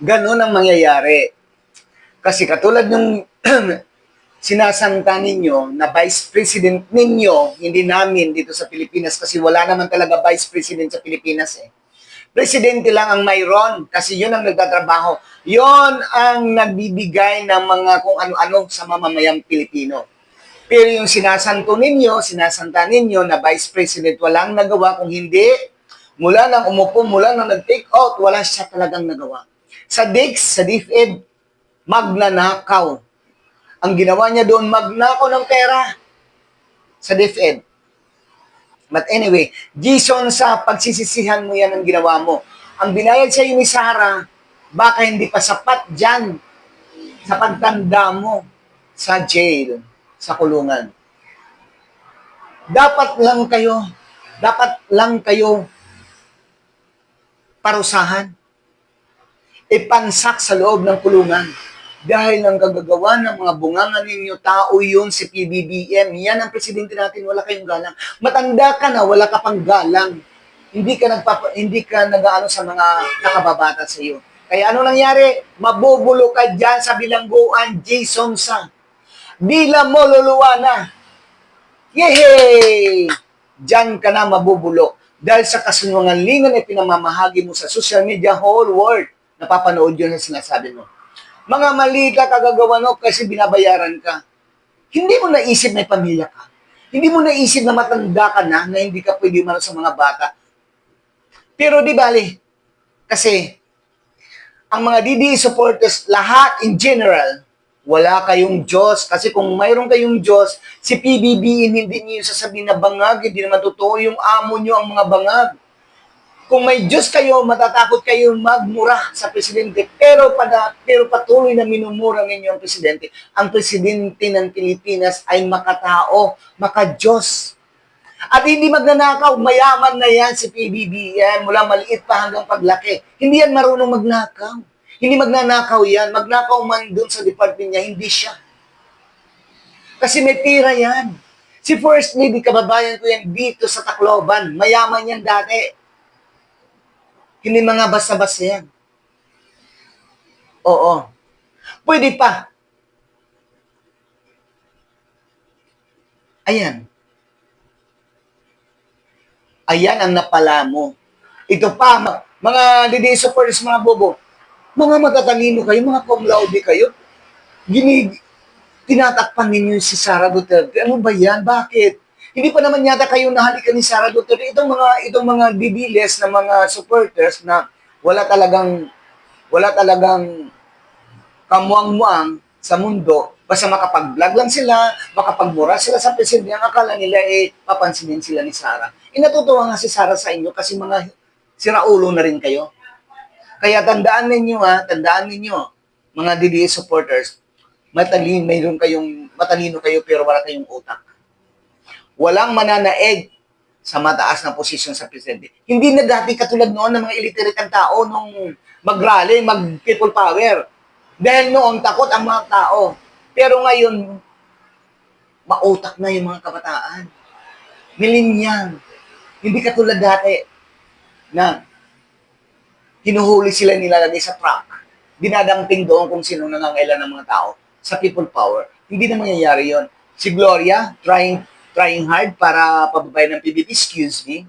Ganun ang mangyayari. Kasi katulad ng sinasangka ninyo na Vice President ninyo, hindi namin dito sa Pilipinas kasi wala naman talaga Vice President sa Pilipinas eh. Presidente lang ang mayroon kasi yun ang nagtatrabaho. Yun ang nagbibigay ng mga kung ano-ano sa mamamayang Pilipino. Pero yung sinasanto ninyo, sinasanta ninyo na Vice President walang nagawa kung hindi mula nang umupo, mula nang nag-take out, wala siya talagang nagawa. Sa DICS, sa DepEd, magnanakaw. Ang ginawa niya doon, magnakaw ng pera sa DepEd. But anyway, Jason, sa pagsisisihan mo yan ang ginawa mo. Ang binayad sa ni Sarah, baka hindi pa sapat dyan sa pagtanda mo sa jail, sa kulungan. Dapat lang kayo parusahan, ipansak sa loob ng kulungan. Dahil ang gagagawa ng mga bunganga ninyo, tao yun, si PBBM. Yan ang presidente natin, wala kayong galang. Matanda ka na, wala ka pang galang. Hindi ka nag-aano sa mga nakababata sa iyo. Kaya ano nangyari? Mabubulo ka dyan sa bilangguan, Jason Sa. Dila mo luluwa na. Yehey! Diyan ka na mabubulo. Dahil sa kasinungalingan na pinamamahagi mo sa social media, whole world, napapanood yun ang sinasabi mo. Mga mali ka kagagawa no kasi binabayaran ka. Hindi mo naisip may pamilya ka. Hindi mo naisip na matanda ka na hindi ka pwede man sa mga bata. Pero di bali, kasi ang mga DDE supporters, lahat in general, wala kayong Diyos. Kasi kung mayroon kayong Diyos, si PBBM hindi niyo sasabihin na bangag, hindi naman totoo yung amo niyo ang mga bangag. Kung may Diyos kayo, matatakot kayo magmura sa presidente. Pero patuloy na minumura ninyo ang presidente. Ang presidente ng Pilipinas ay makatao, maka-Diyos. At hindi magnanakaw, mayaman na yan si PBBM mula maliit pa hanggang paglaki. Hindi yan marunong magnakaw. Hindi magnanakaw yan. Magnakaw man dun sa department niya, hindi siya. Kasi may tira yan. Si First Lady, kababayan ko yan dito sa Tacloban. Mayaman yan dati. Hindi mga basta-basta yan. Oo. Pwede pa. Ayan. Ayan ang napala mo. Ito pa, mga DDE supporters, mga bobo. Mga matatalino kayo, mga cum laude kayo. Tinatakpan ninyo si Sara Duterte. Ano ba yan? Bakit? Hindi pa naman yata kayo nahalikan ni Sara Duterte. Itong mga bibiles na mga supporters na wala talagang kamuang-muang sa mundo, basta makapag-vlog lang sila, makapagmura sila sa presidente, ang akala nila papansinin sila ni Sara. Natutuwa nga si Sara sa inyo kasi mga siraulo na rin kayo. Kaya tandaan ninyo, mga DDE supporters, matalino kayo pero wala kayong utak. Walang mananaig sa mataas na posisyon sa presidente. Hindi na dati katulad noon ng mga illiterate ang tao nung mag-rally, mag-people power. Dahil noon, takot ang mga tao. Pero ngayon, mautak na yung mga kabataan. Millennial. Hindi katulad dati na hinuhuli sila nilalagay sa truck. Dinadamping doon kung sino nangangailan ng mga tao sa people power. Hindi na mangyayari yon. Si Gloria, trying hard para pababay ng PBB, excuse me,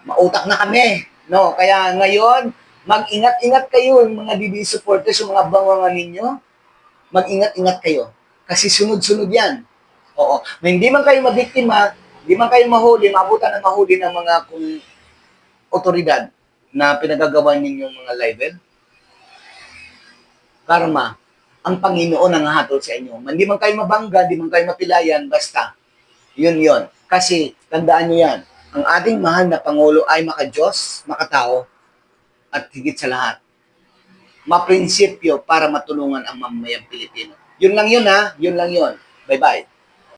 mautak na kami. No? Kaya ngayon, mag-ingat-ingat kayo, yung mga DDE supporters, yung mga bangangan ninyo, mag-ingat-ingat kayo. Kasi sunod-sunod yan. Oo. Na hindi man kayo mabiktima, hindi man kayo mahuli, maabutan ng mahuli ng mga otoridad na pinagagawa ninyong mga libel. Karma, ang Panginoon ang hahatol sa inyo. Hindi man kayo mabangga, hindi man kayo mapilayan, basta. Yun. Kasi, tandaan nyo yan, ang ating mahal na Pangulo ay maka-Diyos, makatao, at higit sa lahat, maprinsipyo para matulungan ang mamamayang Pilipino. Yun lang yun ha, yun lang yun. Bye-bye.